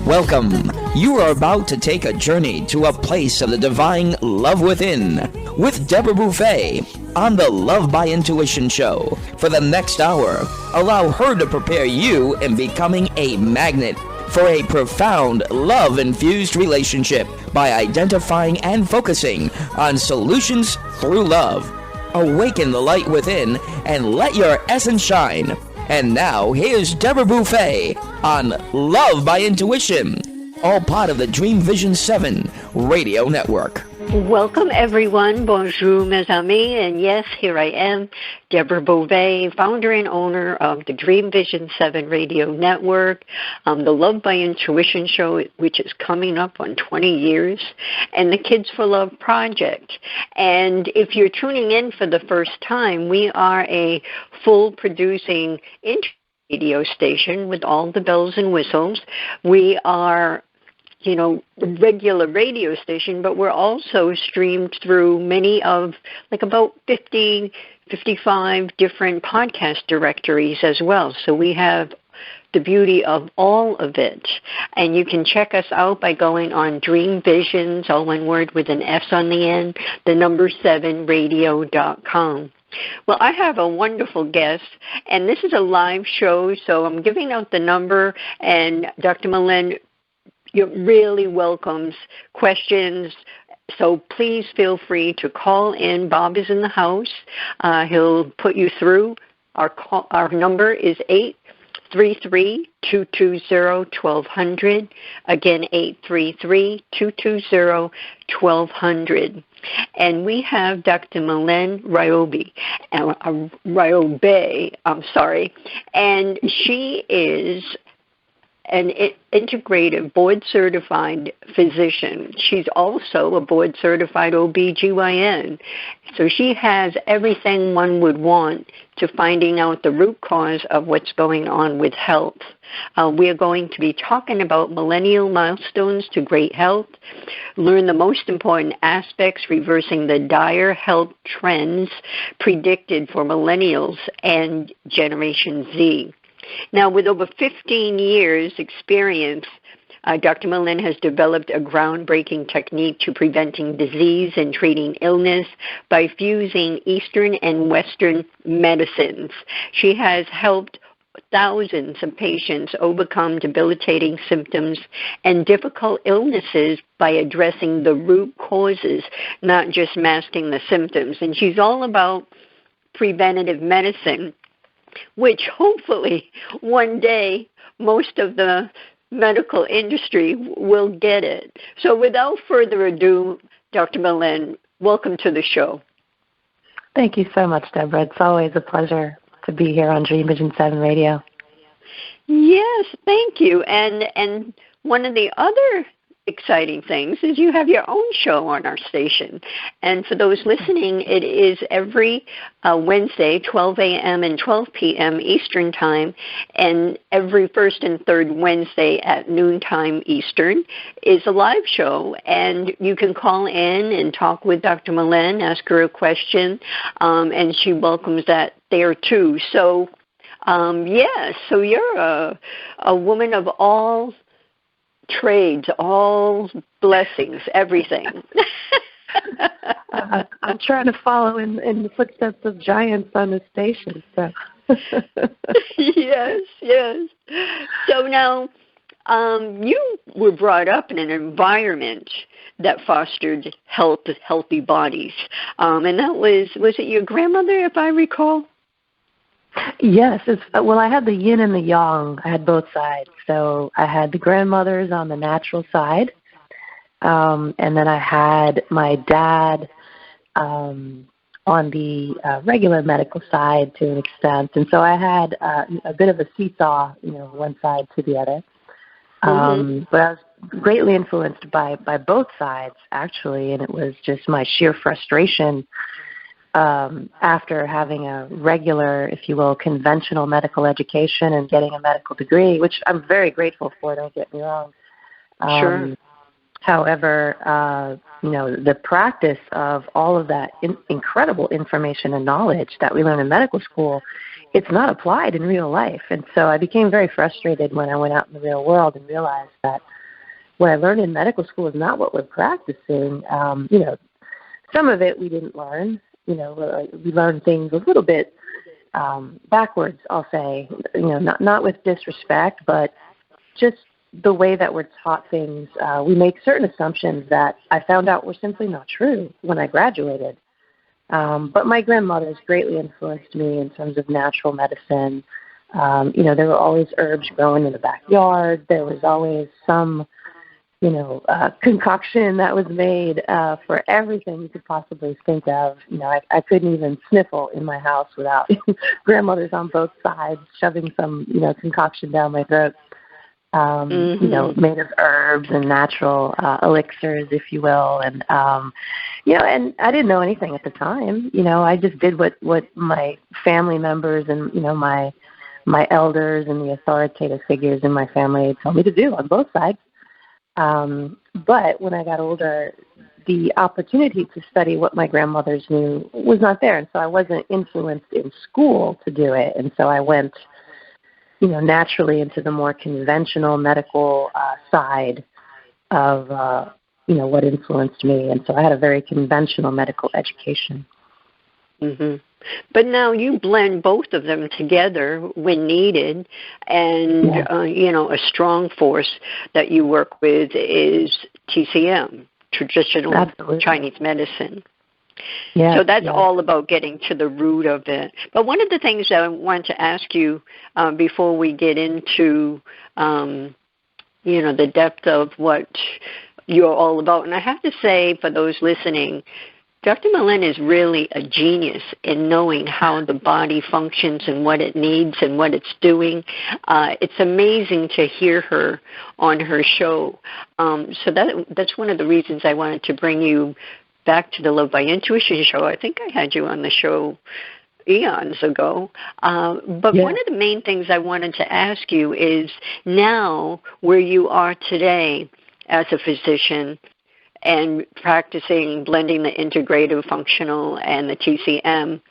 Welcome. You are about to take a journey to a place of the divine love within with Deborah Beauvais on the Love by Intuition show. For the next hour, allow her to prepare you in becoming a magnet for a profound love-infused relationship by identifying and focusing on solutions through love. Awaken the light within and let your essence shine. And now, here's Deborah Beauvais on Love by Intuition, all part of the Dream Vision 7 radio network. Welcome, everyone. Bonjour, mes amis. And yes, here I am, Deborah Beauvais, founder and owner of the Dream Vision 7 radio network, the Love by Intuition show, which is coming up on 20 years, and the Kids for Love project. And if you're tuning in for the first time, we are a full-producing radio station with all the bells and whistles. We are regular radio station, but we're also streamed through many of, about 50, 55 different podcast directories as well. So we have the beauty of all of it. And you can check us out by going on Dream Visions, all one word with an S on the end, the number 7radio.com. Well, I have a wonderful guest, and this is a live show, so I'm giving out the number, and Dr. Mylaine really welcomes questions, so please feel free to call in. Bob is in the house. He'll put you through. Our number is 833-220-1200. Again, 833-220-1200. And we have Dr. Mylaine Riobe, and she is an integrative board-certified physician. She's also a board-certified OBGYN. So she has everything one would want to finding out the root cause of what's going on with health. We are going to be talking about millennial milestones to great health, learn the most important aspects reversing the dire health trends predicted for millennials and Generation Z. Now, with over 15 years' experience, Dr. Mylaine has developed a groundbreaking technique to preventing disease and treating illness by fusing Eastern and Western medicines. She has helped thousands of patients overcome debilitating symptoms and difficult illnesses by addressing the root causes, not just masking the symptoms. And she's all about preventative medicine, which hopefully one day most of the medical industry will get it. So without further ado, Dr. Mylaine, welcome to the show. Thank you so much, Deborah. It's always a pleasure to be here on Dream Vision 7 Radio. Yes, thank you. And one of the other exciting things is you have your own show on our station. And for those listening, it is every Wednesday, 12 a.m. and 12 p.m. Eastern Time, and every first and third Wednesday at noontime Eastern is a live show. And you can call in and talk with Dr. Mylaine, ask her a question, and she welcomes that there too. So, so you're a woman of all trades, all blessings, everything. I'm trying to follow in the footsteps of giants on the station. So. Yes. So now, you were brought up in an environment that fostered healthy bodies, and that was it your grandmother, if I recall? Yes. I had the yin and the yang. I had both sides. So I had the grandmothers on the natural side, and then I had my dad on the regular medical side to an extent. And so I had a bit of a seesaw, one side to the other. But I was greatly influenced by both sides, actually, and it was just my sheer frustration after having a regular, if you will, conventional medical education and getting a medical degree, which I'm very grateful for, don't get me wrong. Sure. However, the practice of all of that incredible information and knowledge that we learn in medical school it's not applied in real life. And so I became very frustrated when I went out in the real world and realized that what I learned in medical school is not what we're practicing. Some of it we didn't learn. We learned things a little bit backwards, I'll say, not with disrespect, but just the way that we're taught things. We make certain assumptions that I found out were simply not true when I graduated. But my grandmother's greatly influenced me in terms of natural medicine. There were always herbs growing in the backyard. There was always some, concoction that was made for everything you could possibly think of. I couldn't even sniffle in my house without grandmothers on both sides shoving some, concoction down my throat. Made of herbs and natural elixirs, if you will. And, and I didn't know anything at the time. I just did what my family members and, my elders and the authoritative figures in my family told me to do on both sides. But when I got older, the opportunity to study what my grandmothers knew was not there. And so I wasn't influenced in school to do it. And so I went naturally into the more conventional medical side of, what influenced me. And so I had a very conventional medical education. Mm-hmm. But now you blend both of them together when needed, and, a strong force that you work with is TCM, traditional Chinese medicine. Yeah, so that's all about getting to the root of it. But one of the things I want to ask you before we get into, the depth of what you're all about, and I have to say for those listening, Dr. Mylaine is really a genius in knowing how the body functions and what it needs and what it's doing. It's amazing to hear her on her show. So that's one of the reasons I wanted to bring you back to the Love by Intuition show. I think I had you on the show eons ago. But one of the main things I wanted to ask you is now where you are today as a physician and practicing blending the integrative functional and the TCM,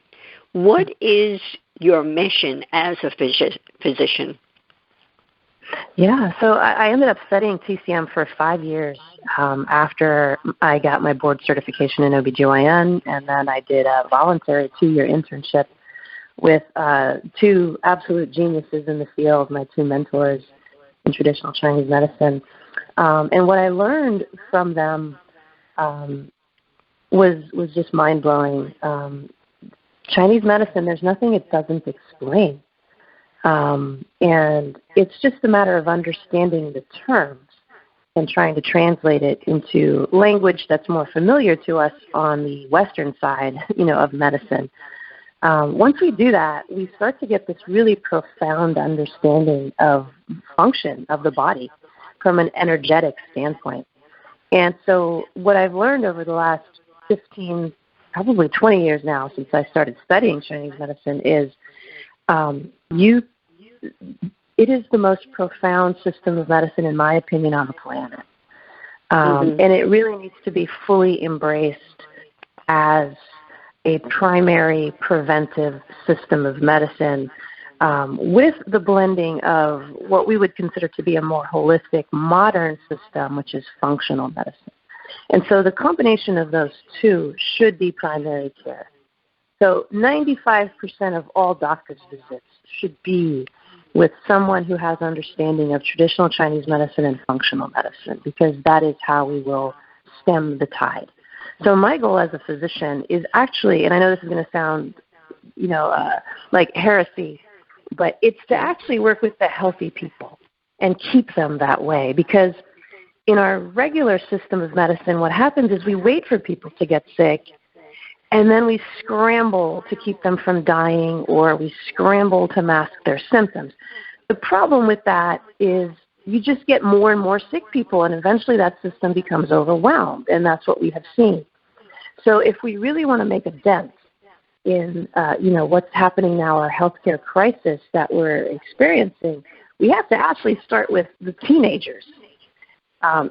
what is your mission as a physician? Yeah, so I ended up studying TCM for 5 years after I got my board certification in OBGYN, and then I did a voluntary 2-year internship with 2 absolute geniuses in the field, my 2 mentors in traditional Chinese medicine. And what I learned from them was just mind-blowing. Chinese medicine, there's nothing it doesn't explain. And it's just a matter of understanding the terms and trying to translate it into language that's more familiar to us on the Western side, of medicine. Once we do that, we start to get this really profound understanding of function of the body from an energetic standpoint. And so what I've learned over the last 15, probably 20 years now since I started studying Chinese medicine is it is the most profound system of medicine, in my opinion, on the planet. And it really needs to be fully embraced as a primary preventive system of medicine with the blending of what we would consider to be a more holistic, modern system, which is functional medicine. And so the combination of those two should be primary care. So 95% of all doctor's visits should be with someone who has understanding of traditional Chinese medicine and functional medicine, because that is how we will stem the tide. So my goal as a physician is actually, and I know this is going to sound, like heresy, but it's to actually work with the healthy people and keep them that way. Because in our regular system of medicine, what happens is we wait for people to get sick, and then we scramble to keep them from dying, or we scramble to mask their symptoms. The problem with that is you just get more and more sick people, and eventually that system becomes overwhelmed, and that's what we have seen. So if we really want to make a dent in, what's happening now, our healthcare crisis that we're experiencing, we have to actually start with the teenagers,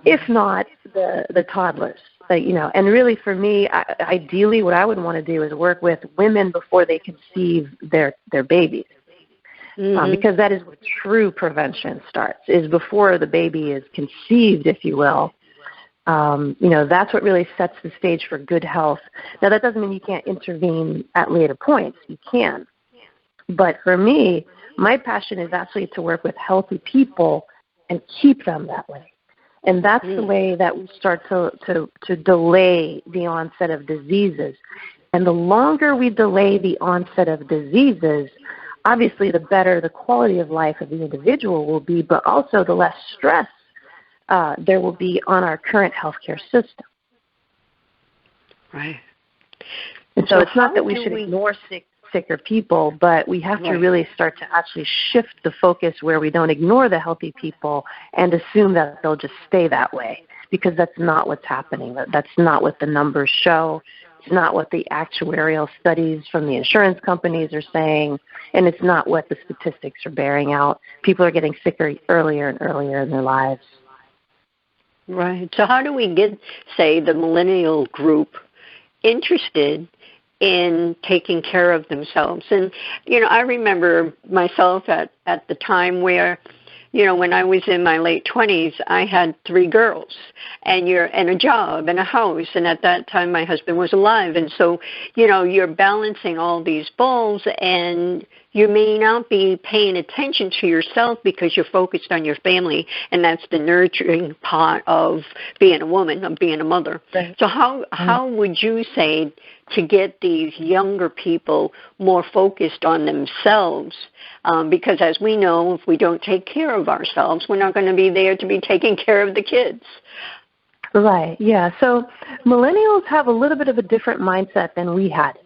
if not the toddlers. And really for me, ideally what I would want to do is work with women before they conceive their babies. because that is where true prevention starts, is before the baby is conceived, if you will. That's what really sets the stage for good health. Now, that doesn't mean you can't intervene at later points. You can. But for me, my passion is actually to work with healthy people and keep them that way. And that's the way that we start to delay the onset of diseases. And the longer we delay the onset of diseases, obviously the better the quality of life of the individual will be, but also the less stress there will be on our current healthcare system. Right. And so it's not that we should ignore sicker people, but we have to really start to actually shift the focus where we don't ignore the healthy people and assume that they'll just stay that way, because that's not what's happening. That's not what the numbers show. It's not what the actuarial studies from the insurance companies are saying, and it's not what the statistics are bearing out. People are getting sicker earlier and earlier in their lives. Right. So how do we get, say, the millennial group interested in taking care of themselves? And, I remember myself at the time where, when I was in my late 20s, I had 3 girls and a job and a house. And at that time, my husband was alive. And so, you're balancing all these balls, and you may not be paying attention to yourself because you're focused on your family. And that's the nurturing part of being a woman, of being a mother. Right. So how would you say to get these younger people more focused on themselves? Because as we know, if we don't take care of ourselves, we're not going to be there to be taking care of the kids. Right, yeah. So millennials have a little bit of a different mindset than we had.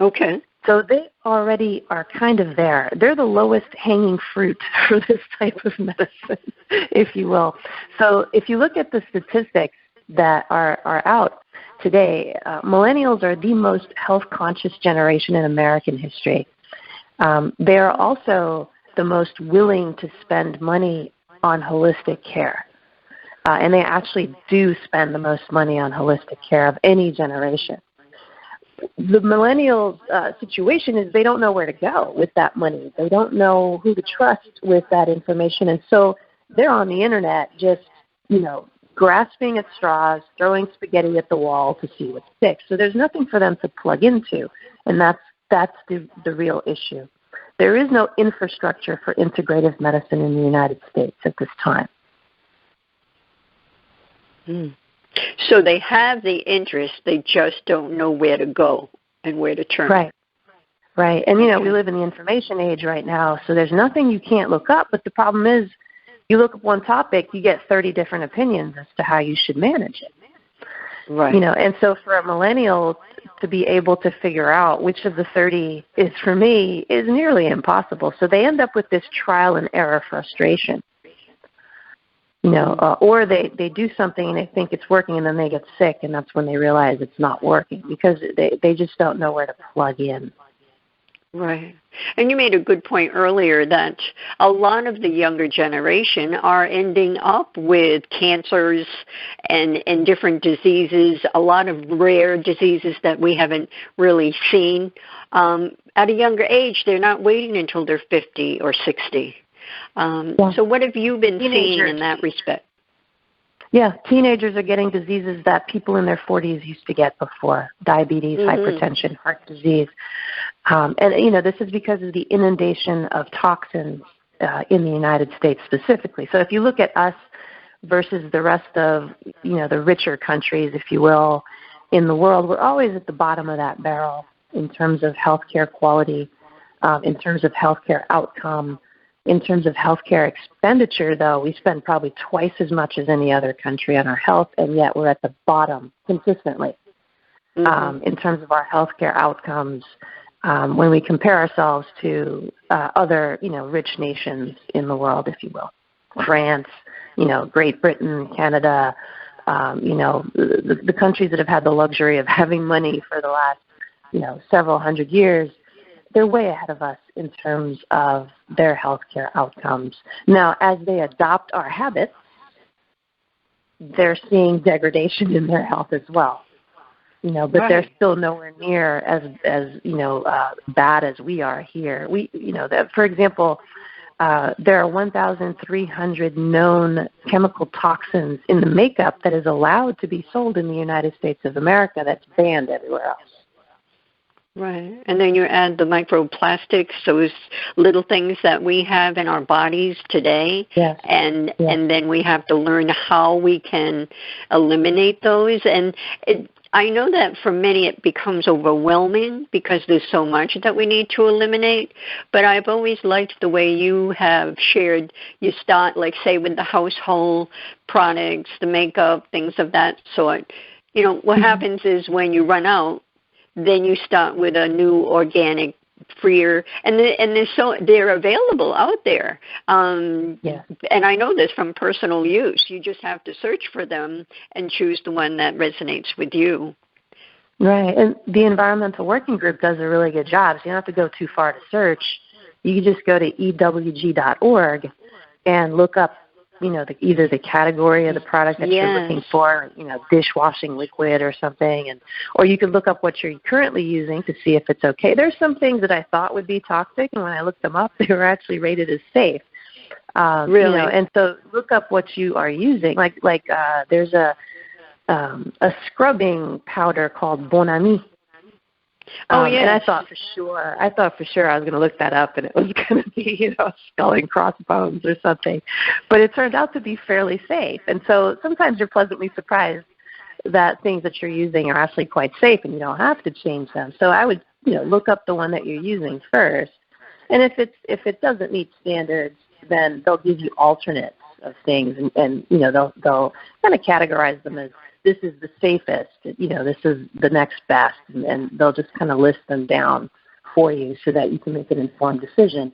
Okay. So they already are kind of there. They're the lowest hanging fruit for this type of medicine, if you will. So if you look at the statistics that are out today, millennials are the most health-conscious generation in American history. They are also the most willing to spend money on holistic care. And they actually do spend the most money on holistic care of any generation. The millennials' situation is they don't know where to go with that money. They don't know who to trust with that information. And so they're on the internet just, grasping at straws, throwing spaghetti at the wall to see what sticks. So there's nothing for them to plug into, and that's the real issue. There is no infrastructure for integrative medicine in the United States at this time. So they have the interest, they just don't know where to go and where to turn. Right. And, we live in the information age right now, so there's nothing you can't look up, but the problem is you look up one topic, you get 30 different opinions as to how you should manage it. Right. And so for a millennial to be able to figure out which of the 30 is for me is nearly impossible. So they end up with this trial and error frustration. Or they do something and they think it's working, and then they get sick, and that's when they realize it's not working because they just don't know where to plug in. Right. And you made a good point earlier that a lot of the younger generation are ending up with cancers and different diseases, a lot of rare diseases that we haven't really seen. At a younger age, they're not waiting until they're 50 or 60. So what have you been seeing in that respect? Yeah, teenagers are getting diseases that people in their 40s used to get before: diabetes, hypertension, heart disease. And this is because of the inundation of toxins in the United States specifically. So if you look at us versus the rest of, the richer countries, if you will, in the world, we're always at the bottom of that barrel in terms of healthcare quality, in terms of healthcare outcome. In terms of healthcare expenditure, though, we spend probably twice as much as any other country on our health, and yet we're at the bottom consistently in terms of our healthcare outcomes when we compare ourselves to other, rich nations in the world, if you will. France, Great Britain, Canada, the countries that have had the luxury of having money for the last, several hundred years. They're way ahead of us in terms of their healthcare outcomes. Now, as they adopt our habits, they're seeing degradation in their health as well. but they're still nowhere near as bad as we are here. For example, there are 1,300 known chemical toxins in the makeup that is allowed to be sold in the United States of America that's banned everywhere else. Right. And then you add the microplastics, those little things that we have in our bodies today. Yes. And then we have to learn how we can eliminate those. And I know that for many it becomes overwhelming because there's so much that we need to eliminate, but I've always liked the way you have shared. You start, like, say, with the household products, the makeup, things of that sort. What happens is when you run out, then you start with a new organic, freer, and they're available out there. And I know this from personal use. You just have to search for them and choose the one that resonates with you. Right, and the Environmental Working Group does a really good job, so you don't have to go too far to search. You can just go to ewg.org and look up either the category of the product that you're looking for, dishwashing liquid or something, or you could look up what you're currently using to see if it's okay. There's some things that I thought would be toxic, and when I looked them up, they were actually rated as safe. Really? And so look up what you are using. Like there's a scrubbing powder called Bon Ami. And I thought for sure I was going to look that up, and it was going to be, skull and crossbones or something. But it turned out to be fairly safe. And so sometimes you're pleasantly surprised that things that you're using are actually quite safe, and you don't have to change them. So I would, look up the one that you're using first. And if it doesn't meet standards, then they'll give you alternates of things, and they'll kind of categorize them as, this is the safest, this is the next best, and they'll just kind of list them down for you so that you can make an informed decision.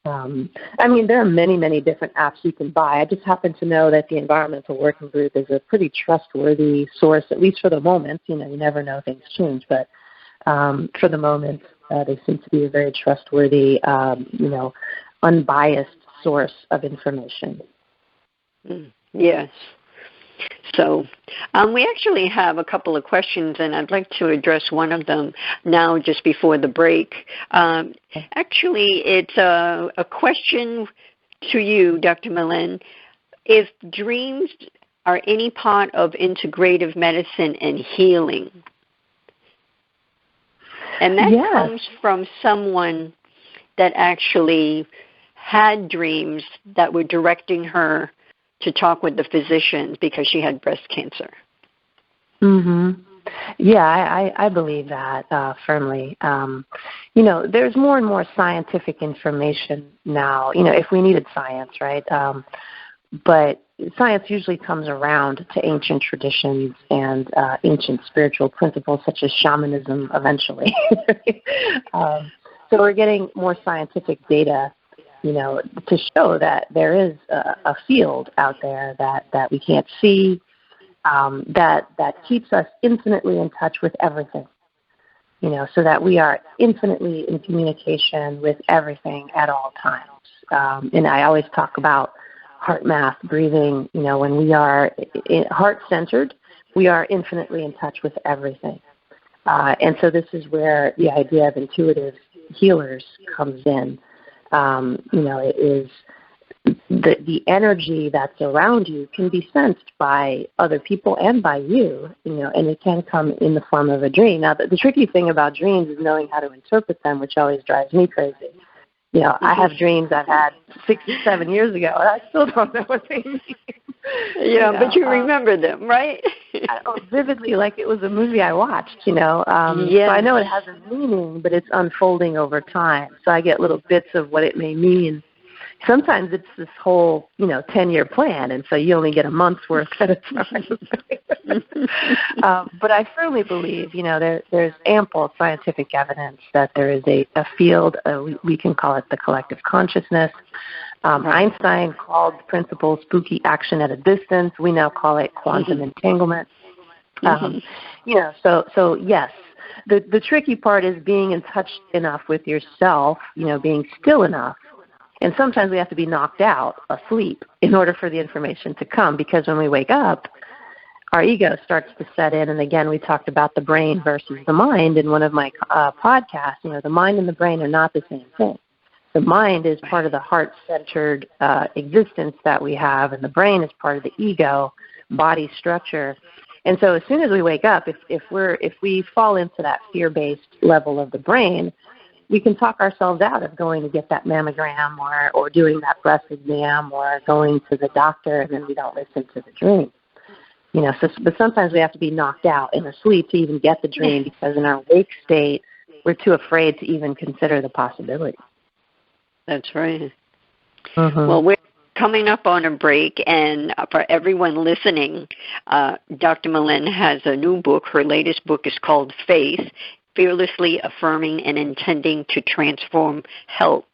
There are many, many different apps you can buy. I just happen to know that the Environmental Working Group is a pretty trustworthy source, at least for the moment. You never know, things change, but for the moment, they seem to be a very trustworthy, unbiased source of information. Yes. So we actually have a couple of questions, and I'd like to address one of them now just before the break. Actually, it's a question to you, Dr. Mylaine. If dreams are any part of integrative medicine and healing, and that comes from someone that actually had dreams that were directing her to talk with the physician because she had breast cancer. Mm-hmm. Yeah, I believe that firmly. There's more and more scientific information now, if we needed science, right? But science usually comes around to ancient traditions and ancient spiritual principles such as shamanism eventually. So we're getting more scientific data to show that there is a field out there that we can't see, that keeps us infinitely in touch with everything, so that we are infinitely in communication with everything at all times. And I always talk about heart math, breathing. When we are heart-centered, we are infinitely in touch with everything. And so this is where the idea of intuitive healers comes in. It is the energy that's around you can be sensed by other people and by you, and it can come in the form of a dream. Now, the tricky thing about dreams is knowing how to interpret them, which always drives me crazy. I have dreams I've had 6 or 7 years ago, and I still don't know what they mean. But you remember them, right? Vividly, like it was a movie I watched, So I know it has a meaning, but it's unfolding over time. So I get little bits of what it may mean. Sometimes it's this whole, 10-year plan, and so you only get a month's worth at a time. But I firmly believe, there's ample scientific evidence that there is a field, we can call it the collective consciousnness. Einstein called the principle spooky action at a distance. We now call it quantum entanglement. So yes, the tricky part is being in touch enough with yourself, being still enough. And sometimes we have to be knocked out, asleep, in order for the information to come. Because when we wake up, our ego starts to set in. And again, we talked about the brain versus the mind in one of my podcasts. The mind and the brain are not the same thing. The mind is part of the heart-centered existence that we have, and the brain is part of the ego body structure. And so as soon as we wake up, if we fall into that fear-based level of the brain, we can talk ourselves out of going to get that mammogram or doing that breast exam or going to the doctor, and then we don't listen to the dream. But sometimes we have to be knocked out in our sleep to even get the dream, because in our wake state, we're too afraid to even consider the possibility. That's right. Mm-hmm. Well, we're coming up on a break, and for everyone listening, Dr. Mylaine has a new book. Her latest book is called Faith, Fearlessly Affirming and Intending to Transform Health.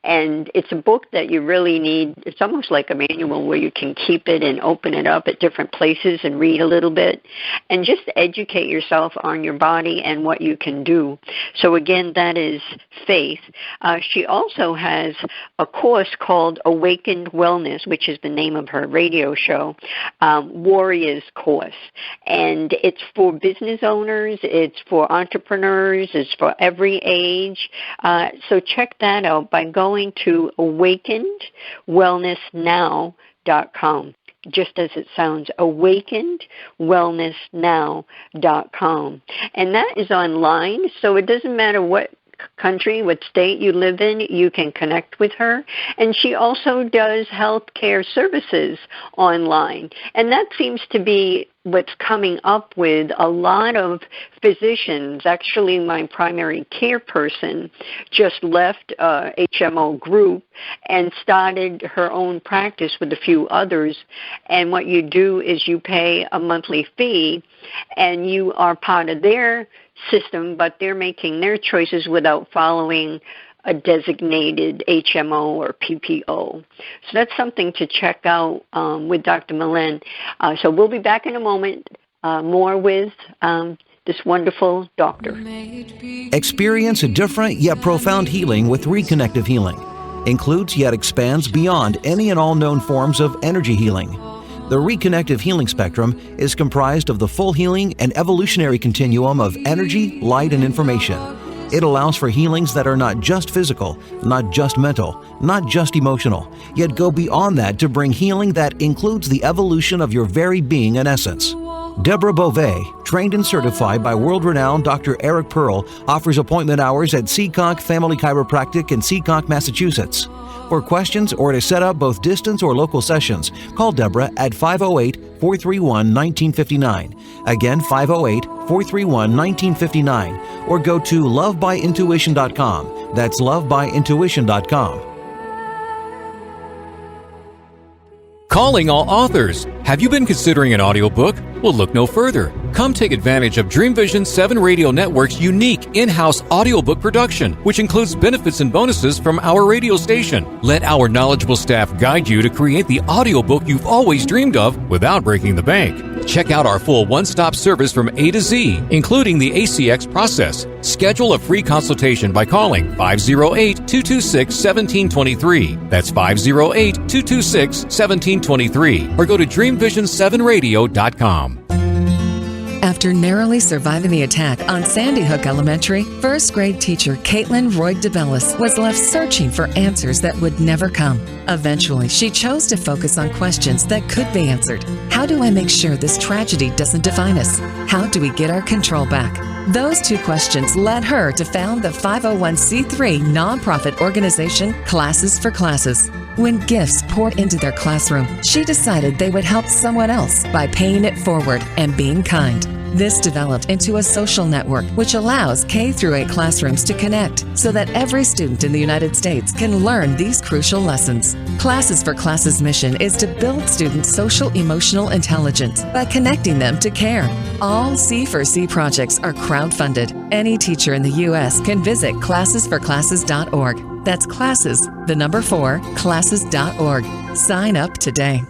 And it's a book that you really need. It's almost like a manual where you can keep it and open it up at different places and read a little bit and just educate yourself on your body and what you can do. So again, that is Faith. She also has a course called Awakened Wellness, which is the name of her radio show, Warriors Course. And it's for business owners, it's for entrepreneurs, it's for every age. So check that out by going to awakenedwellnessnow.com. Just as it sounds, awakenedwellnessnow.com. And that is online, so it doesn't matter what country, what state you live in, you can connect with her. And she also does healthcare services online. And that seems to be what's coming up with a lot of physicians. Actually, my primary care person just left HMO group and started her own practice with a few others. And what you do is you pay a monthly fee, and you are part of their system, but they're making their choices without following a designated HMO or PPO. So that's something to check out with Dr. Mylaine. So we'll be back in a moment, more with this wonderful doctor. Experience a different yet profound healing with Reconnective Healing. Includes yet expands beyond any and all known forms of energy healing. The Reconnective Healing spectrum is comprised of the full healing and evolutionary continuum of energy, light, and information. It allows for healings that are not just physical, not just mental, not just emotional, yet go beyond that to bring healing that includes the evolution of your very being and essence. Deborah Beauvais, trained and certified by world-renowned Dr. Eric Pearl, offers appointment hours at Seacock Family Chiropractic in Seacock, Massachusetts. For questions or to set up both distance or local sessions, call Deborah at 508-431-1959. Again, 508-431-1959. Or go to lovebyintuition.com. That's lovebyintuition.com. Calling all authors. Have you been considering an audiobook? Well, look no further. Come take advantage of Dream Vision 7 Radio Network's unique in-house audiobook production, which includes benefits and bonuses from our radio station. Let our knowledgeable staff guide you to create the audiobook you've always dreamed of without breaking the bank. Check out our full one-stop service from A to Z, including the ACX process. Schedule a free consultation by calling 508-226-1723. That's 508-226-1723. Or go to dreamvision7radio.com. After narrowly surviving the attack on Sandy Hook Elementary, first-grade teacher Caitlin Roy DeBellis was left searching for answers that would never come. Eventually, she chose to focus on questions that could be answered. How do I make sure this tragedy doesn't define us? How do we get our control back? Those two questions led her to found the 501c3 nonprofit organization Classes for Classes. When gifts poured into their classroom, she decided they would help someone else by paying it forward and being kind. This developed into a social network which allows K-8 classrooms to connect so that every student in the United States can learn these crucial lessons. Classes for Classes' mission is to build students' social-emotional intelligence by connecting them to care. All C4C projects are crowdfunded. Any teacher in the U.S. can visit classesforclasses.org. That's classes, the number 4, classes.org. Sign up today.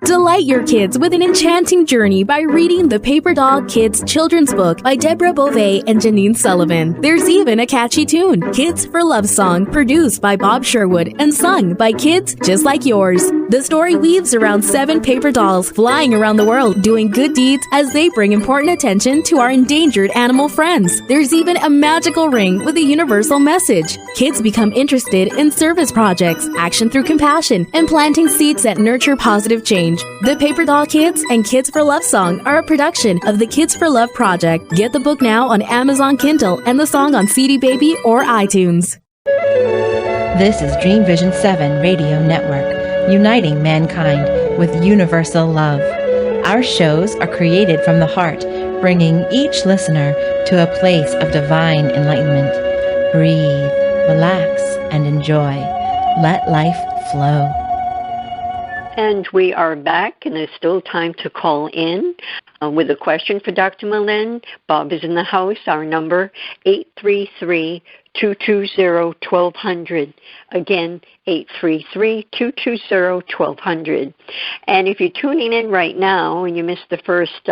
Delight your kids with an enchanting journey by reading the Paper Doll Kids children's book by Deborah Beauvais and Janine Sullivan. There's even a catchy tune, Kids for Love Song, produced by Bob Sherwood and sung by kids just like yours. The story weaves around 7 paper dolls flying around the world doing good deeds as they bring important attention to our endangered animal friends. There's even a magical ring with a universal message. Kids become interested in service projects, action through compassion, and planting seeds that nurture positive change. The Paper Doll Kids and Kids for Love Song are a production of the Kids for Love Project. Get the book now on Amazon Kindle and the song on CD Baby or iTunes. This is Dream Vision 7 Radio Network, uniting mankind with universal love. Our shows are created from the heart, bringing each listener to a place of divine enlightenment. Breathe, relax, and enjoy. Let life flow. And we are back, and there's still time to call in with a question for Dr. Mylaine. Bob is in the house. Our number, 833-220-1200. Again, 833-220-1200. And if you're tuning in right now and you missed the first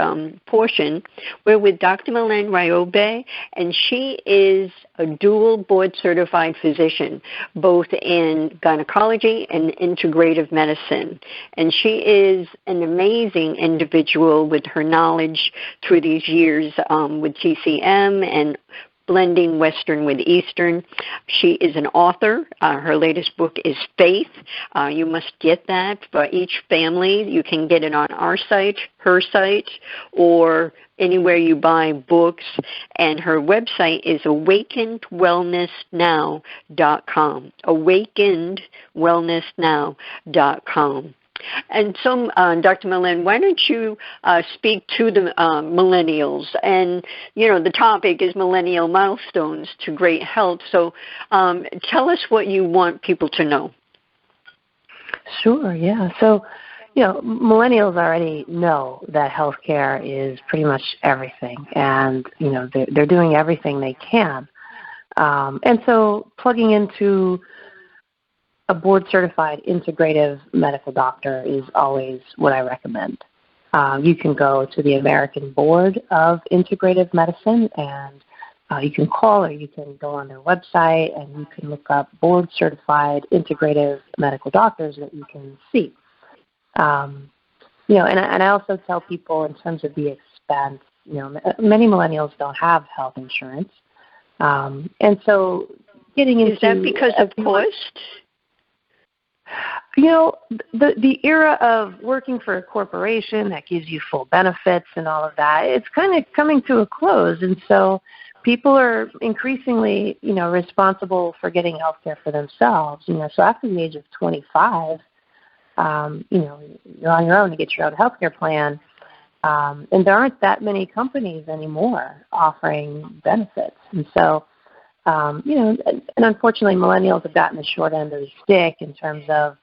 portion, we're with Dr. Mylaine Riobe, and she is a dual board-certified physician, both in gynecology and integrative medicine. And she is an amazing individual with her knowledge through these years with TCM and blending Western with Eastern. She is an author. Her latest book is Faith. You must get that for each family. You can get it on our site, her site, or anywhere you buy books. And her website is awakenedwellnessnow.com. awakenedwellnessnow.com. And so, Dr. Mylaine, why don't you speak to the millennials? And, you know, the topic is Millennial Milestones to Great Health. So tell us what you want people to know. Sure, yeah. So, you know, millennials already know that healthcare is pretty much everything. And, you know, they're doing everything they can. And so plugging into a board-certified integrative medical doctor is always what I recommend. You can go to the American Board of Integrative Medicine, and you can call or you can go on their website, and you can look up board-certified integrative medical doctors that you can see. You know, and I also tell people in terms of the expense, you know, many millennials don't have health insurance. And so getting into... Is that because of cost? You know, the era of working for a corporation that gives you full benefits and all of that, it's kind of coming to a close. And so people are increasingly, you know, responsible for getting health care for themselves. You know, so after the age of 25, you know, you're on your own to get your own health care plan. And there aren't that many companies anymore offering benefits. And so, you know, and unfortunately, millennials have gotten the short end of the stick in terms of,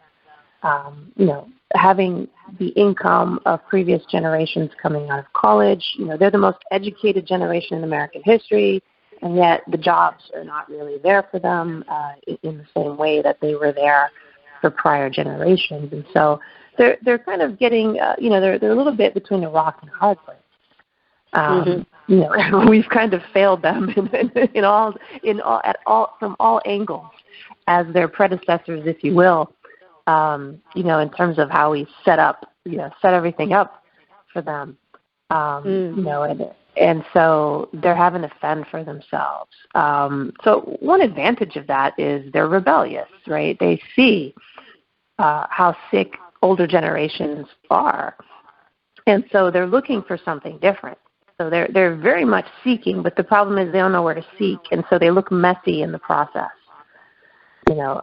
you know, having the income of previous generations coming out of college. You know, they're the most educated generation in American history, and yet the jobs are not really there for them in the same way that they were there for prior generations. And so they're kind of getting, you know, they're a little bit between a rock and a hard place. You know, we've kind of failed them from all angles as their predecessors, if you will. You know, in terms of how we set everything up for them. You know, and so they're having to fend for themselves. So one advantage of that is they're rebellious, right? They see how sick older generations are, and so they're looking for something different. So they're very much seeking, but the problem is they don't know where to seek, and so they look messy in the process. You know,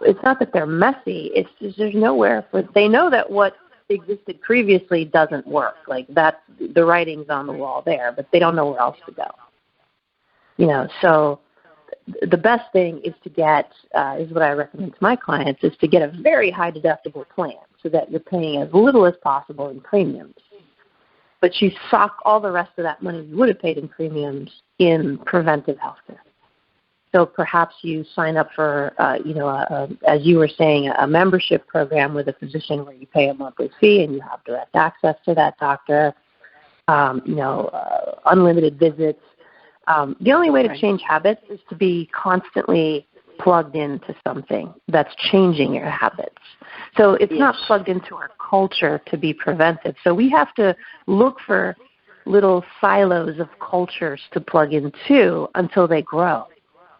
it's not that they're messy; it's just there's nowhere for. They know that what existed previously doesn't work. Like that's the writing's on the wall there, but they don't know where else to go. You know, so the best thing is to get is what I recommend to my clients is to get a very high deductible plan so that you're paying as little as possible in premiums. But you sock all the rest of that money you would have paid in premiums in preventive health care. So perhaps you sign up for, as you were saying, a membership program with a physician where you pay a monthly fee and you have direct access to that doctor, unlimited visits. The only way to change habits is to be constantly plugged into something that's changing your habits. So it's not plugged into our culture to be preventive. So we have to look for little silos of cultures to plug into until they grow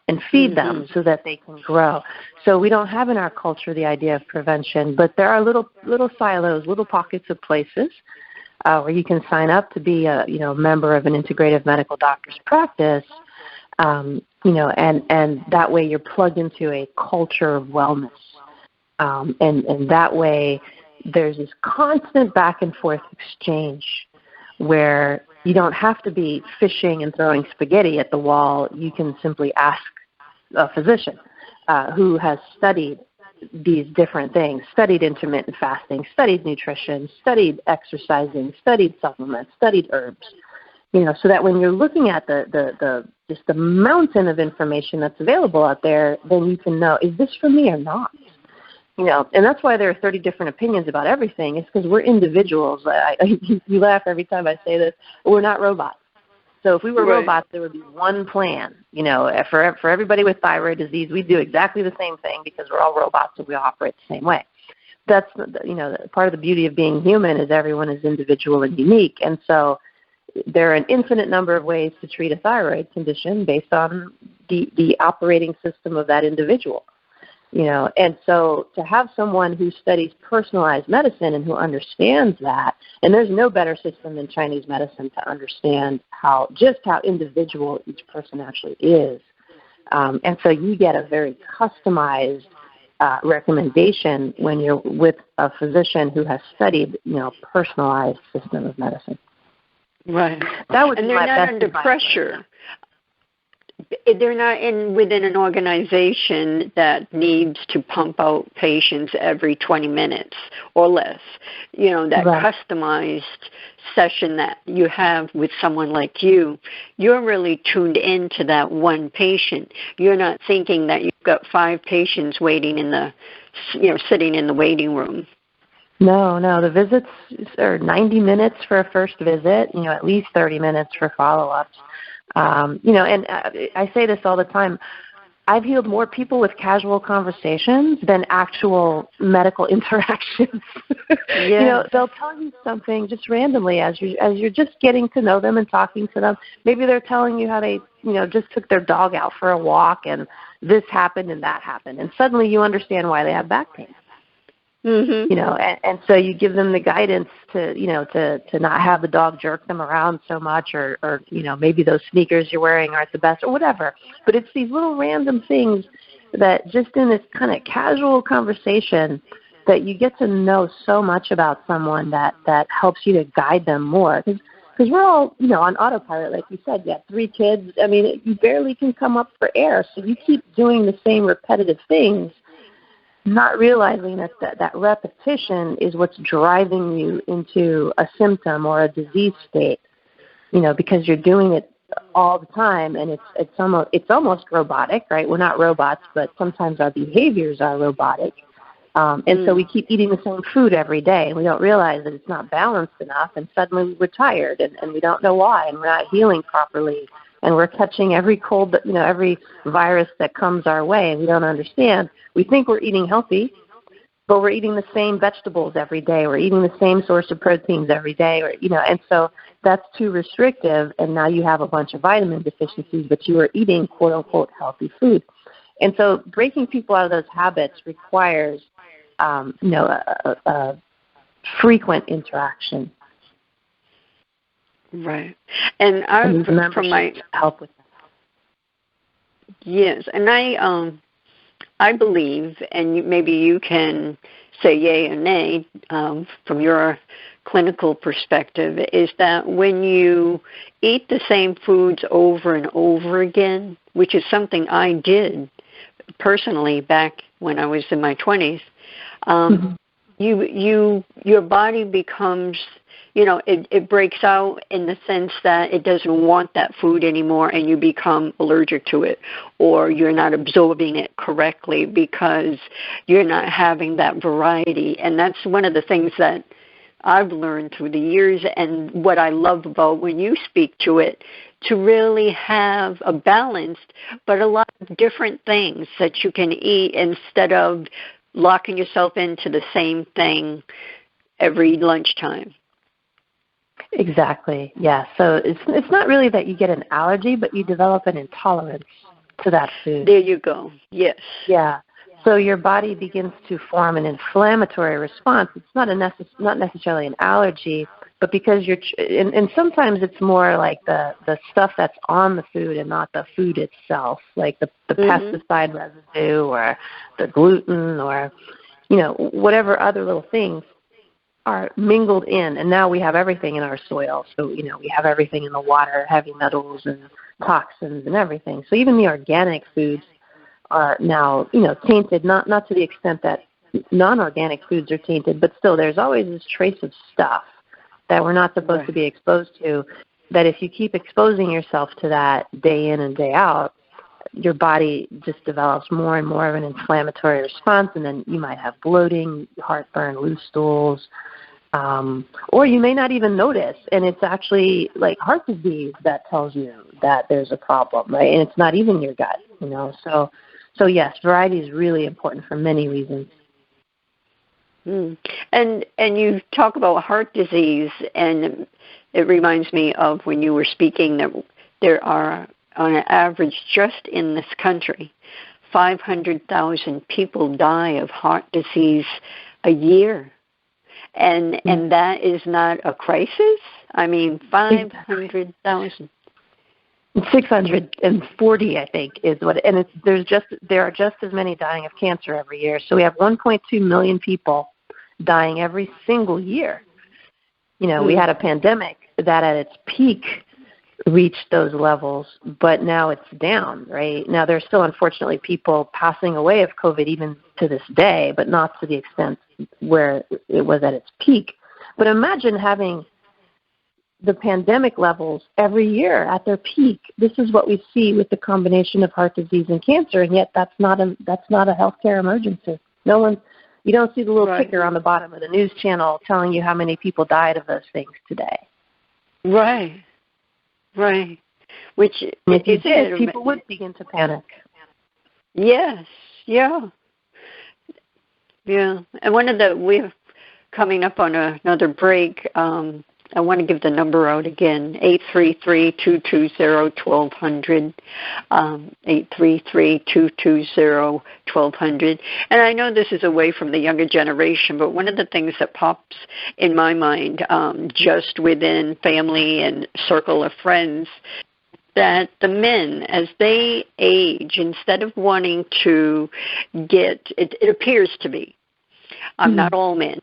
and feed them so that they can grow. So we don't have in our culture the idea of prevention, but there are little silos, little pockets of places where you can sign up to be a member of an integrative medical doctor's practice, and that way you're plugged into a culture of wellness, and that way there's this constant back and forth exchange where you don't have to be fishing and throwing spaghetti at the wall. You can simply ask a physician who has studied these different things, studied intermittent fasting, studied nutrition, studied exercising, studied supplements, studied herbs, so that when you're looking at just the mountain of information that's available out there, then you can know, is this for me or not? And that's why there are 30 different opinions about everything. It's because we're individuals. You laugh every time I say this. We're not robots. So if we were robots, there would be one plan. For everybody with thyroid disease, we do exactly the same thing because we're all robots and we all operate the same way. That's, part of the beauty of being human is everyone is individual and unique. And so there are an infinite number of ways to treat a thyroid condition based on the operating system of that individual. And so to have someone who studies personalized medicine and who understands that, and there's no better system than Chinese medicine to understand how individual each person actually is. And so you get a very customized recommendation when you're with a physician who has studied, personalized system of medicine. Right. That would and be they're my not best under advice. Pressure. They're not within an organization that needs to pump out patients every 20 minutes or less. That customized session that you have with someone like you, you're really tuned into that one patient. You're not thinking that you've got 5 patients waiting in the, sitting in the waiting room. No, the visits are 90 minutes for a first visit, at least 30 minutes for follow-ups. And I say this all the time. I've healed more people with casual conversations than actual medical interactions. They'll tell you something just randomly as you're just getting to know them and talking to them. Maybe they're telling you how they, just took their dog out for a walk and this happened and that happened. And suddenly you understand why they have back pain. Mm-hmm. And so you give them the guidance to not have the dog jerk them around so much or maybe those sneakers you're wearing aren't the best or whatever. But it's these little random things that just in this kind of casual conversation that you get to know so much about someone that helps you to guide them more. Because we're all, on autopilot, like you said, you have 3 kids. I mean, you barely can come up for air. So you keep doing the same repetitive things, not realizing that repetition is what's driving you into a symptom or a disease state, because you're doing it all the time, and it's almost robotic, right? We're not robots, but sometimes our behaviors are robotic, and so we keep eating the same food every day, and we don't realize that it's not balanced enough, and suddenly we're tired, and we don't know why, and we're not healing properly. And we're catching every cold, every virus that comes our way, and we don't understand. We think we're eating healthy, but we're eating the same vegetables every day. We're eating the same source of proteins every day, and so that's too restrictive, and now you have a bunch of vitamin deficiencies, but you are eating, quote-unquote, healthy food. And so breaking people out of those habits requires, a frequent interaction. Right. And from my help with that. Yes, and I believe, and maybe you can say yay or nay from your clinical perspective, is that when you eat the same foods over and over again, which is something I did personally back when I was in my 20s, your body becomes it breaks out in the sense that it doesn't want that food anymore and you become allergic to it, or you're not absorbing it correctly because you're not having that variety. And that's one of the things that I've learned through the years, and what I love about when you speak to it, to really have a balanced, but a lot of different things that you can eat instead of locking yourself into the same thing every lunchtime. Exactly. Yeah. So it's not really that you get an allergy, but you develop an intolerance to that food. There you go. Yes. Yeah. So your body begins to form an inflammatory response. It's not not necessarily an allergy, but because and sometimes it's more like the stuff that's on the food and not the food itself, like the pesticide residue or the gluten or, whatever other little things are mingled in. And now we have everything in our soil. So, we have everything in the water, heavy metals and toxins and everything. So even the organic foods are now, tainted, not to the extent that non-organic foods are tainted, but still there's always this trace of stuff that we're not supposed to be exposed to, that if you keep exposing yourself to that day in and day out, your body just develops more and more of an inflammatory response, and then you might have bloating, heartburn, loose stools, or you may not even notice, and it's actually like heart disease that tells you that there's a problem, right? And it's not even your gut, So yes, variety is really important for many reasons. And you talk about heart disease, and it reminds me of when you were speaking that there are, on an average, just in this country, 500,000 people die of heart disease a year. And that is not a crisis? I mean, 500,000. 640, I think, is what, and there are just as many dying of cancer every year. So we have 1.2 million people dying every single year. We had a pandemic that at its peak reached those levels, but now it's down, right? Now there's still, unfortunately, people passing away of COVID even to this day, but not to the extent where it was at its peak. But imagine having the pandemic levels every year at their peak. This is what we see with the combination of heart disease and cancer, and yet that's not a healthcare emergency. You don't see the little ticker on the bottom of the news channel telling you how many people died of those things today. Right. Which if you did, people would begin to panic. Yes. Yeah. And we're coming up on another break. I want to give the number out again, 833-220-1200, 833-220-1200. And I know this is away from the younger generation, but one of the things that pops in my mind, just within family and circle of friends, that the men, as they age, instead of wanting to it appears to be, not all men,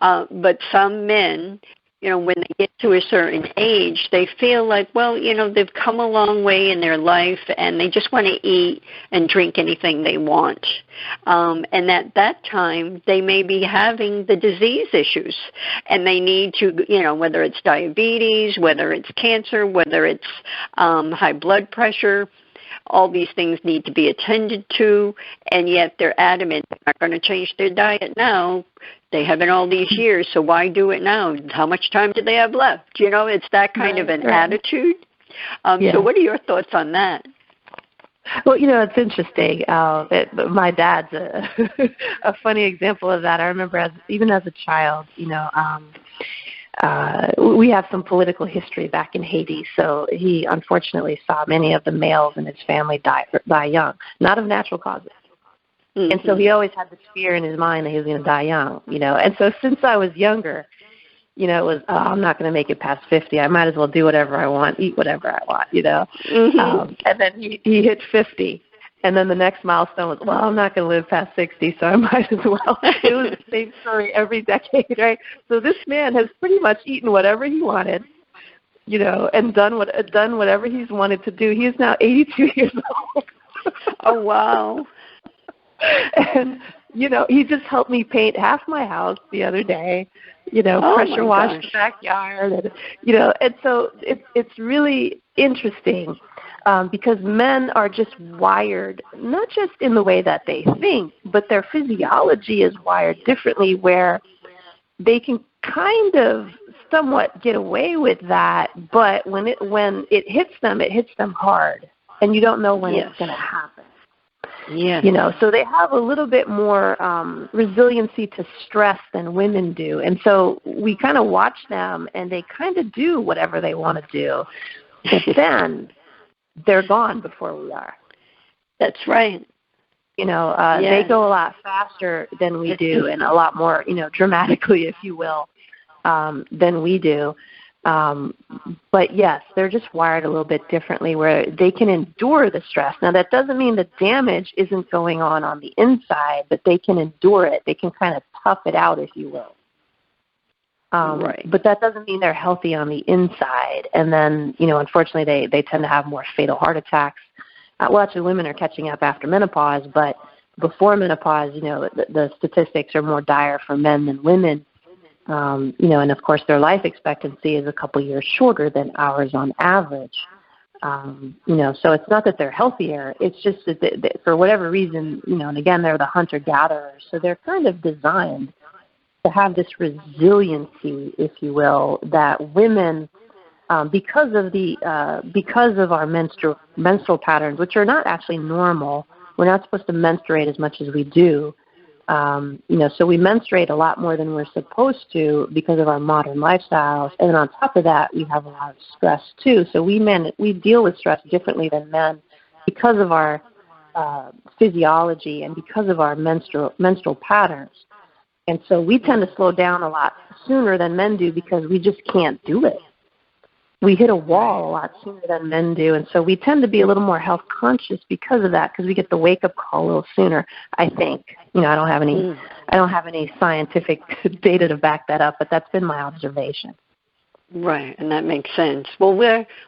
but some men, when they get to a certain age, they feel like, they've come a long way in their life and they just want to eat and drink anything they want. And at that time, they may be having the disease issues and they need to, whether it's diabetes, whether it's cancer, whether it's high blood pressure, all these things need to be attended to, and yet they're adamant they're not going to change their diet now. They haven't all these years, so why do it now? How much time do they have left? It's that kind of an attitude. So what are your thoughts on that? Well, it's interesting. My dad's a funny example of that. I remember even as a child, we have some political history back in Haiti, so he unfortunately saw many of the males in his family die young, not of natural causes. Mm-hmm. And so he always had this fear in his mind that he was going to die young, And so since I was younger, it was, I'm not going to make it past 50. I might as well do whatever I want, eat whatever I want, Mm-hmm. And then he hit 50. And then the next milestone was, I'm not going to live past 60, so I might as well. It was the same story every decade, right? So this man has pretty much eaten whatever he wanted, and done whatever he's wanted to do. He is now 82 years old. Oh, wow. He just helped me paint half my house the other day, pressure wash the backyard, and so it's really interesting because men are just wired, not just in the way that they think, but their physiology is wired differently where they can kind of somewhat get away with that, but when it hits them hard, and you don't know when it's going to happen. Yeah. So they have a little bit more resiliency to stress than women do. And so we kind of watch them, and they kind of do whatever they want to do. But then they're gone before we are. That's right. They go a lot faster than we do, and a lot more, dramatically, if you will, than we do. But yes, they're just wired a little bit differently where they can endure the stress. Now, that doesn't mean the damage isn't going on the inside, but they can endure it. They can kind of tough it out, if you will. Right. But that doesn't mean they're healthy on the inside. And then, unfortunately, they tend to have more fatal heart attacks. Well, actually, women are catching up after menopause, but before menopause, the statistics are more dire for men than women. And of course, their life expectancy is a couple years shorter than ours on average. So it's not that they're healthier. It's just that they, for whatever reason, and again, they're the hunter-gatherers. So they're kind of designed to have this resiliency, if you will, that women, because of our menstrual patterns, which are not actually normal. We're not supposed to menstruate as much as we do. So we menstruate a lot more than we're supposed to because of our modern lifestyles. And then on top of that, we have a lot of stress too. So we deal with stress differently than men because of our physiology and because of our menstrual patterns. And so we tend to slow down a lot sooner than men do because we just can't do it. We hit a wall a lot sooner than men do, and so we tend to be a little more health conscious because of that, because we get the wake up call a little sooner. I think, I don't have any scientific data to back that up, but that's been my observation. Right, and that makes sense. Well,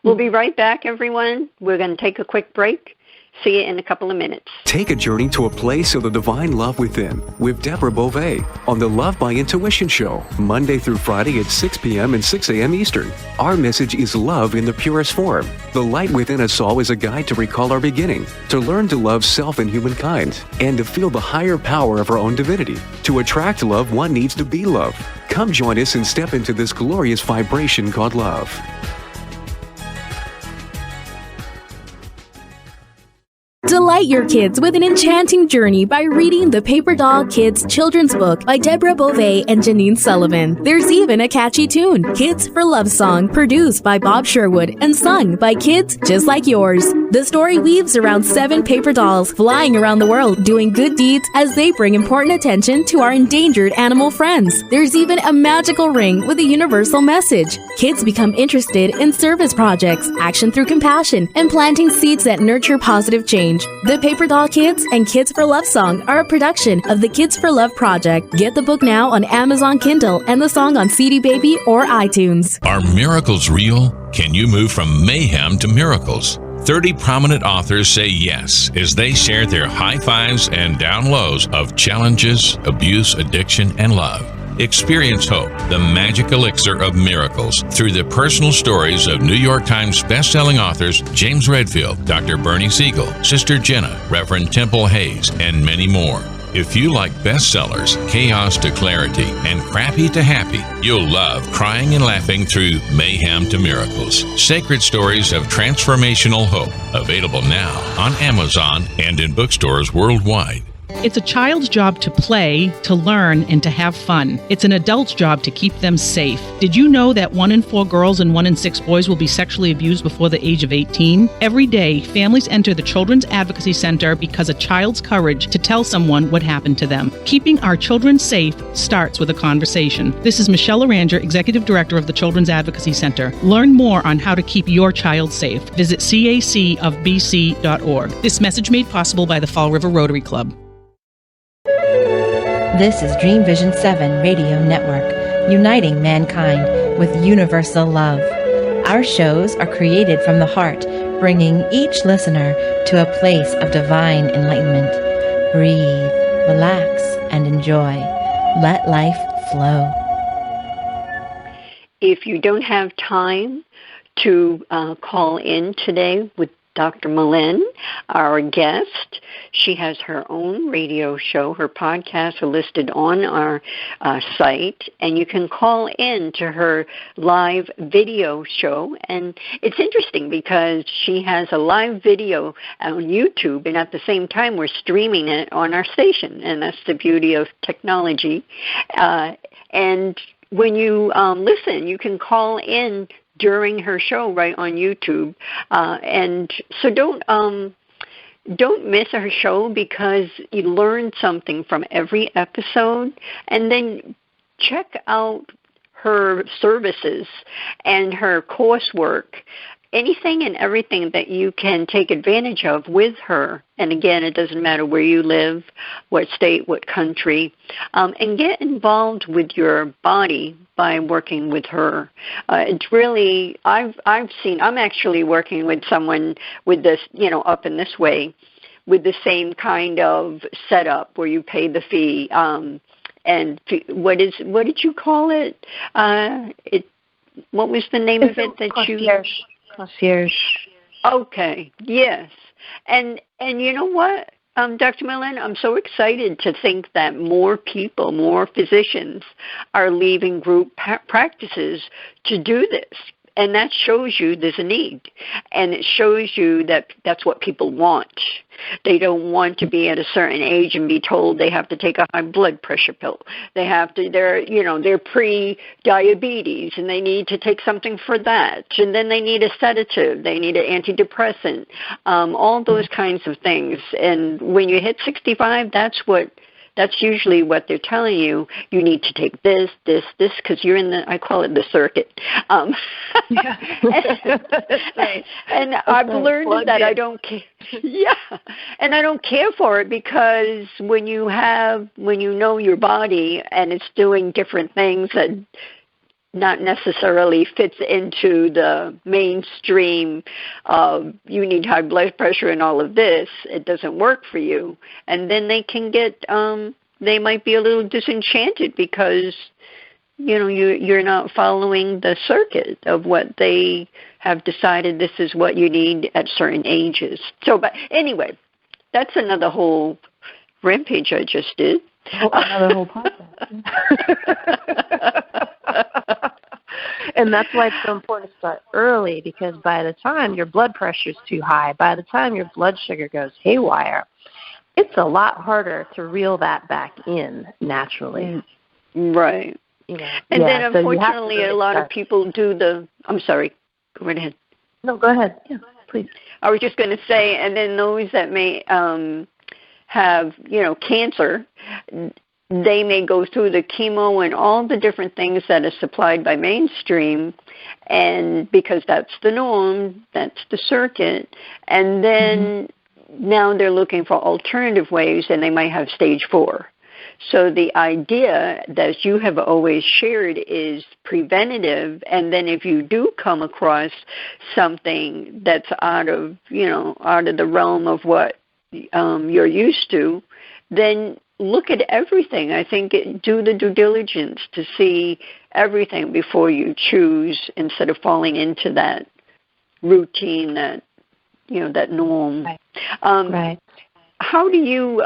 we'll be right back, everyone. We're going to take a quick break. See you in a couple of minutes. Take a journey to a place of the divine love within with Deborah Beauvais on the Love by Intuition Show, Monday through Friday at 6 p.m. and 6 a.m. Eastern. Our message is love in the purest form. The light within us all is a guide to recall our beginning, to learn to love self and humankind, and to feel the higher power of our own divinity. To attract love, one needs to be love. Come join us and step into this glorious vibration called love. Delight your kids with an enchanting journey by reading the Paper Doll Kids children's book by Deborah Beauvais and Janine Sullivan. There's even a catchy tune, Kids for Love Song, produced by Bob Sherwood and sung by kids just like yours. The story weaves around 7 paper dolls flying around the world doing good deeds as they bring important attention to our endangered animal friends. There's even a magical ring with a universal message. Kids become interested in service projects, action through compassion, and planting seeds that nurture positive change. The Paper Doll Kids and Kids for Love Song are a production of the Kids for Love Project. Get the book now on Amazon Kindle and the song on CD Baby or iTunes. Are miracles real? Can you move from mayhem to miracles? 30 prominent authors say yes as they share their high fives and down lows of challenges, abuse, addiction, and love. Experience hope, the magic elixir of miracles, through the personal stories of New York Times bestselling authors James Redfield, Dr. Bernie Siegel, Sister Jenna, Reverend Temple Hayes, and many more. If you like bestsellers, chaos to clarity, and crappy to happy, you'll love crying and laughing through mayhem to miracles. Sacred stories of transformational hope. Available now on Amazon and in bookstores worldwide. It's a child's job to play, to learn, and to have fun. It's an adult's job to keep them safe. Did you know that 1 in 4 girls and 1 in 6 boys will be sexually abused before the age of 18? Every day, families enter the Children's Advocacy Center because a child's courage to tell someone what happened to them. Keeping our children safe starts with a conversation. This is Michelle Aranger, Executive Director of the Children's Advocacy Center. Learn more on how to keep your child safe. Visit cacofbc.org. This message made possible by the Fall River Rotary Club. This is Dream Vision 7 Radio Network, uniting mankind with universal love. Our shows are created from the heart, bringing each listener to a place of divine enlightenment. Breathe, relax, and enjoy. Let life flow. If you don't have time to call in today with Dr. Mylaine, our guest, she has her own radio show. Her podcasts are listed on our site, and you can call in to her live video show. And it's interesting because she has a live video on YouTube, and at the same time we're streaming it on our station, and that's the beauty of technology. And when you listen, you can call in during her show right on YouTube, and so don't miss her show, because you learn something from every episode. And then check out her services and her coursework, anything and everything that you can take advantage of with her. And again, it doesn't matter where you live, what state, what country, and get involved with your body by working with her. It's really, I've seen, I'm actually working with someone with this, up in this way, with the same kind of setup where you pay the fee. And what did you call it? What was the name of it that Concierge. Okay, yes. And you know what, Dr. Mylaine, I'm so excited to think that more people, more physicians are leaving group practices to do this. And that shows you there's a need. And it shows you that that's what people want. They don't want to be at a certain age and be told they have to take a high blood pressure pill. They're pre-diabetes and they need to take something for that. And then they need a sedative. They need an antidepressant. All those kinds of things. And when you hit 65, that's usually what they're telling you. You need to take this, because you're in I call it the circuit. Right. And I've learned that I don't care. Yeah, and I don't care for it, because when you know your body and it's doing different things that not necessarily fits into the mainstream of you need high blood pressure and all of this, it doesn't work for you. And then they can get, they might be a little disenchanted because, you're not following the circuit of what they have decided this is what you need at certain ages. So, but anyway, that's another whole rampage I just did. Another whole podcast. And that's why it's so important to start early, because by the time your blood pressure is too high, by the time your blood sugar goes haywire, it's a lot harder to reel that back in naturally. Right. And then unfortunately a lot of people do I'm sorry, go right ahead. No, go ahead. Yeah, please. I was just going to say, and then those that may have, cancer, they may go through the chemo and all the different things that are supplied by mainstream, and because that's the norm, that's the circuit, and then now they're looking for alternative ways, and they might have stage 4. So the idea that you have always shared is preventative, and then if you do come across something that's out of the realm of what you're used to, then look at everything. I think do the due diligence to see everything before you choose, instead of falling into that routine, that that norm. Right. Right. How do you?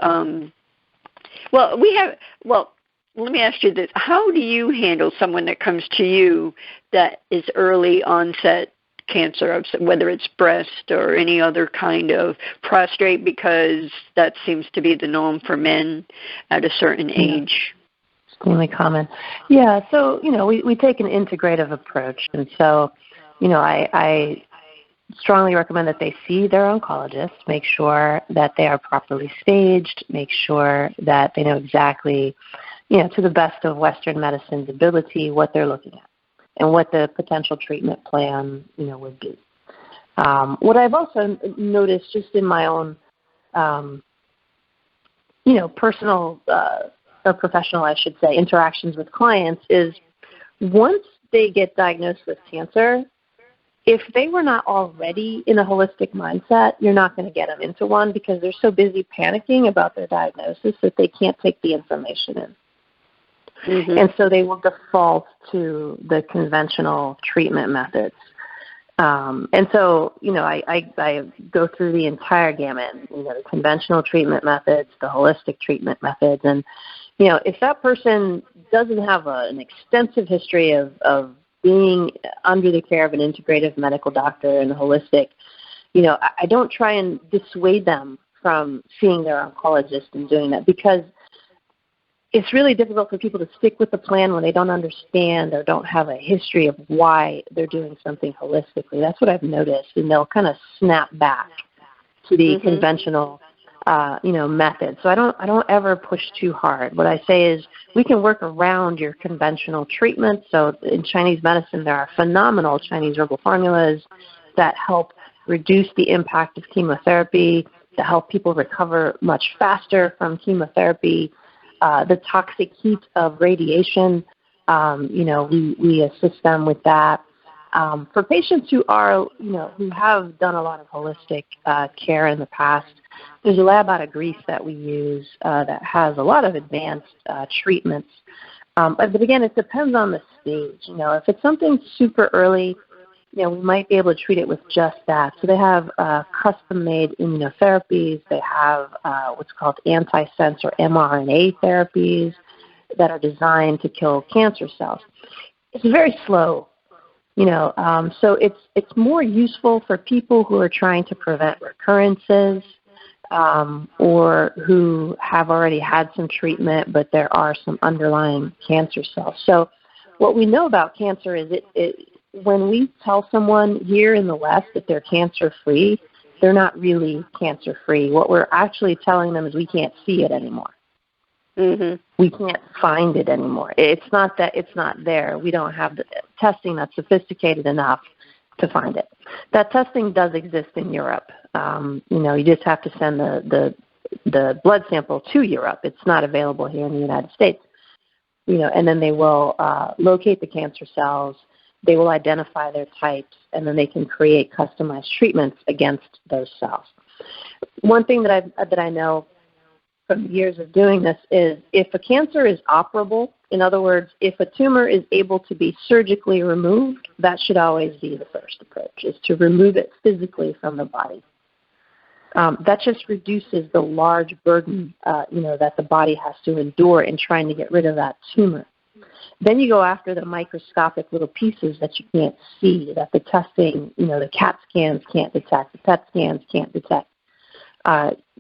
Let me ask you this: how do you handle someone that comes to you that is early onset cancer, whether it's breast or any other kind of prostate, because that seems to be the norm for men at a certain age? Extremely common. Yeah, so, we take an integrative approach. And so, I strongly recommend that they see their oncologist, make sure that they are properly staged, make sure that they know exactly, to the best of Western medicine's ability, what they're looking at and what the potential treatment plan, would be. What I've also noticed just in my own, personal or professional, I should say, interactions with clients is once they get diagnosed with cancer, if they were not already in a holistic mindset, you're not going to get them into one because they're so busy panicking about their diagnosis that they can't take the information in. Mm-hmm. And so they will default to the conventional treatment methods. And so, I go through the entire gamut, the conventional treatment methods, the holistic treatment methods. And, if that person doesn't have an extensive history of being under the care of an integrative medical doctor and holistic, I don't try and dissuade them from seeing their oncologist and doing that, because it's really difficult for people to stick with the plan when they don't understand or don't have a history of why they're doing something holistically. That's what I've noticed, and they'll kind of snap back to the conventional, method. So I don't ever push too hard. What I say is we can work around your conventional treatment. So in Chinese medicine, there are phenomenal Chinese herbal formulas that help reduce the impact of chemotherapy, that help people recover much faster from chemotherapy. The toxic heat of radiation, we assist them with that. For patients who are, who have done a lot of holistic care in the past, there's a lab out of Greece that we use that has a lot of advanced treatments. But again, it depends on the stage. If it's something super early, we might be able to treat it with just that. So they have custom-made immunotherapies. They have what's called antisense or mRNA therapies that are designed to kill cancer cells. It's very slow, so it's more useful for people who are trying to prevent recurrences or who have already had some treatment, but there are some underlying cancer cells. So what we know about cancer is when we tell someone here in the West that they're cancer-free, they're not really cancer-free. What we're actually telling them is we can't see it anymore. Mm-hmm. We can't find it anymore. It's not that it's not there. We don't have the testing that's sophisticated enough to find it. That testing does exist in Europe. You just have to send the blood sample to Europe. It's not available here in the United States. And then they will locate the cancer cells. They will identify their types, and then they can create customized treatments against those cells. One thing that I know from years of doing this is if a cancer is operable, in other words, if a tumor is able to be surgically removed, that should always be the first approach, is to remove it physically from the body. That just reduces the large burden, that the body has to endure in trying to get rid of that tumor. Then you go after the microscopic little pieces that you can't see, that the testing, the CAT scans can't detect, the PET scans can't detect.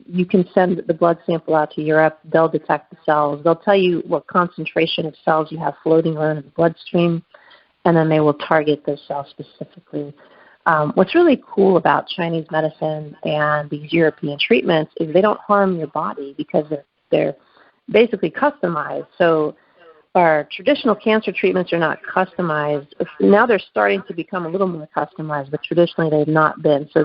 You can send the blood sample out to Europe. They'll detect the cells. They'll tell you what concentration of cells you have floating around in the bloodstream, and then they will target those cells specifically. What's really cool about Chinese medicine and these European treatments is they don't harm your body because they're basically customized. So our traditional cancer treatments are not customized. Now they're starting to become a little more customized, but traditionally they've not been. So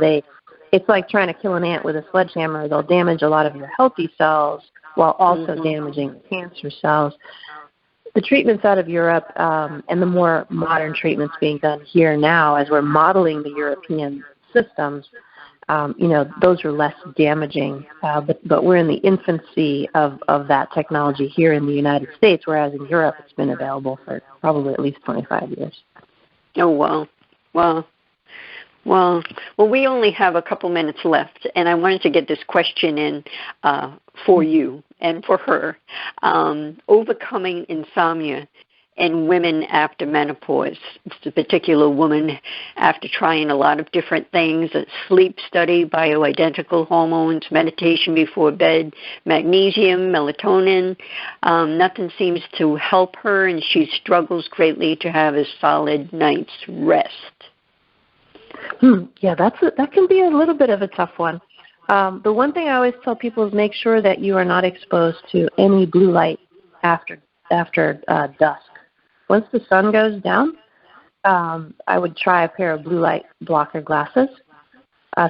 it's like trying to kill an ant with a sledgehammer. They'll damage a lot of your healthy cells while also damaging the cancer cells. The treatments out of Europe and the more modern treatments being done here now as we're modeling the European systems, those are less damaging. But we're in the infancy of that technology here in the United States, whereas in Europe it's been available for probably at least 25 years. Oh, wow. Wow. Well, we only have a couple minutes left, and I wanted to get this question in for you and for her. Overcoming insomnia in women after menopause. It's a particular woman after trying a lot of different things, a sleep study, bioidentical hormones, meditation before bed, magnesium, melatonin. Nothing seems to help her, and she struggles greatly to have a solid night's rest. Yeah, that can be a little bit of a tough one. The one thing I always tell people is make sure that you are not exposed to any blue light after dusk. Once the sun goes down, I would try a pair of blue light blocker glasses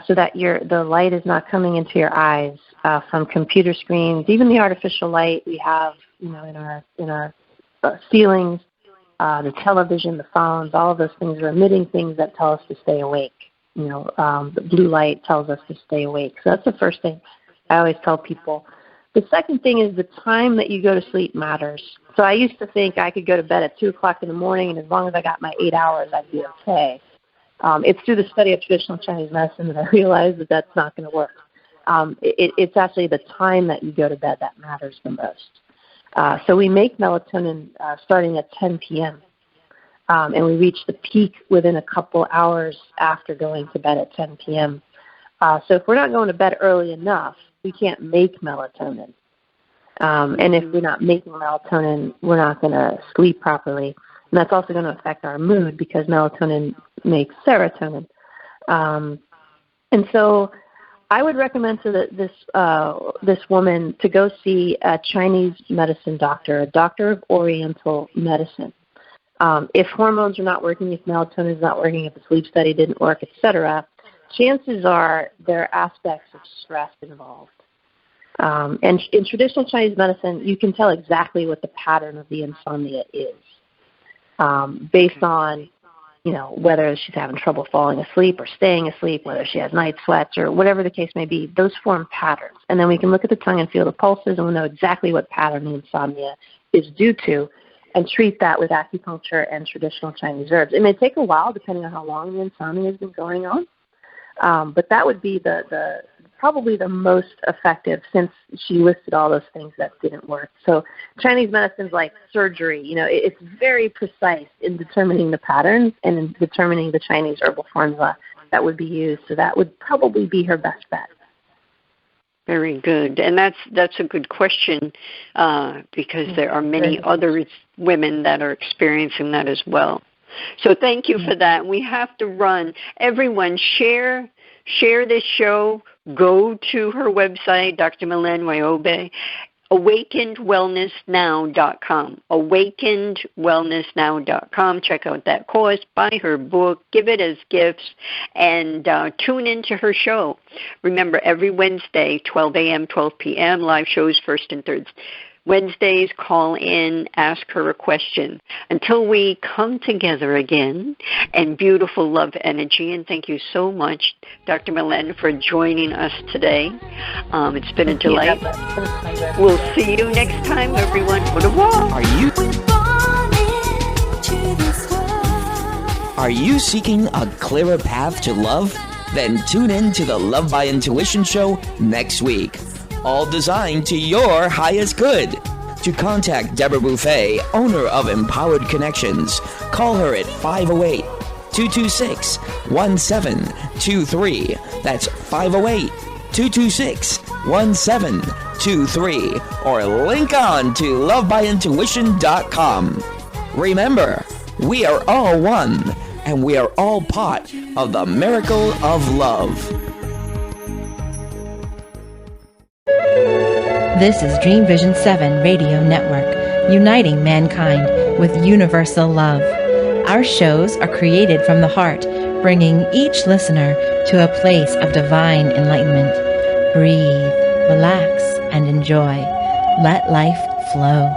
so that the light is not coming into your eyes from computer screens, even the artificial light we have, in our ceilings. the television, the phones, all of those things are emitting things that tell us to stay awake. The blue light tells us to stay awake. So that's the first thing I always tell people. The second thing is the time that you go to sleep matters. So I used to think I could go to bed at 2 o'clock in the morning, and as long as I got my 8 hours, I'd be okay. It's through the study of traditional Chinese medicine that I realized that that's not going to work. It's actually the time that you go to bed that matters the most. So we make melatonin starting at 10 p.m., and we reach the peak within a couple hours after going to bed at 10 p.m. So if we're not going to bed early enough, we can't make melatonin. And if we're not making melatonin, we're not going to sleep properly. And that's also going to affect our mood because melatonin makes serotonin. And so I would recommend to this woman to go see a Chinese medicine doctor, a doctor of Oriental medicine. If hormones are not working, if melatonin is not working, if the sleep study didn't work, etc., chances are there are aspects of stress involved. And in traditional Chinese medicine, you can tell exactly what the pattern of the insomnia is based on, whether she's having trouble falling asleep or staying asleep, whether she has night sweats or whatever the case may be. Those form patterns. And then we can look at the tongue and feel the pulses, and we'll know exactly what pattern the insomnia is due to and treat that with acupuncture and traditional Chinese herbs. It may take a while depending on how long the insomnia has been going on. But that would be the probably the most effective since she listed all those things that didn't work. So Chinese medicine's like surgery. It's very precise in determining the patterns and in determining the Chinese herbal formula that would be used. So that would probably be her best bet. Very good. And that's a good question because there are many other women that are experiencing that as well. So thank you for that. We have to run. Everyone, share this show. Go to her website, Dr. Mylaine Riobe, awakenedwellnessnow.com. Awakenedwellnessnow.com. Check out that course. Buy her book. Give it as gifts. And tune into her show. Remember, every Wednesday, 12 a.m., 12 p.m., live shows first and third Wednesdays. Call in, ask her a question. Until we come together again, and beautiful love energy, and thank you so much, Dr. Mylaine, for joining us today. It's been a delight. We'll see you next time, everyone. Au revoir. Are you seeking a clearer path to love? Then tune in to the Love by Intuition show next week. All designed to your highest good. To contact Deborah Beauvais, owner of Empowered Connections, call her at 508-226-1723. That's 508-226-1723. Or link on to lovebyintuition.com. Remember, we are all one, and we are all part of the miracle of love. This is Dream Vision 7 Radio Network, uniting mankind with universal love. Our shows are created from the heart, bringing each listener to a place of divine enlightenment. Breathe, relax, and enjoy. Let life flow.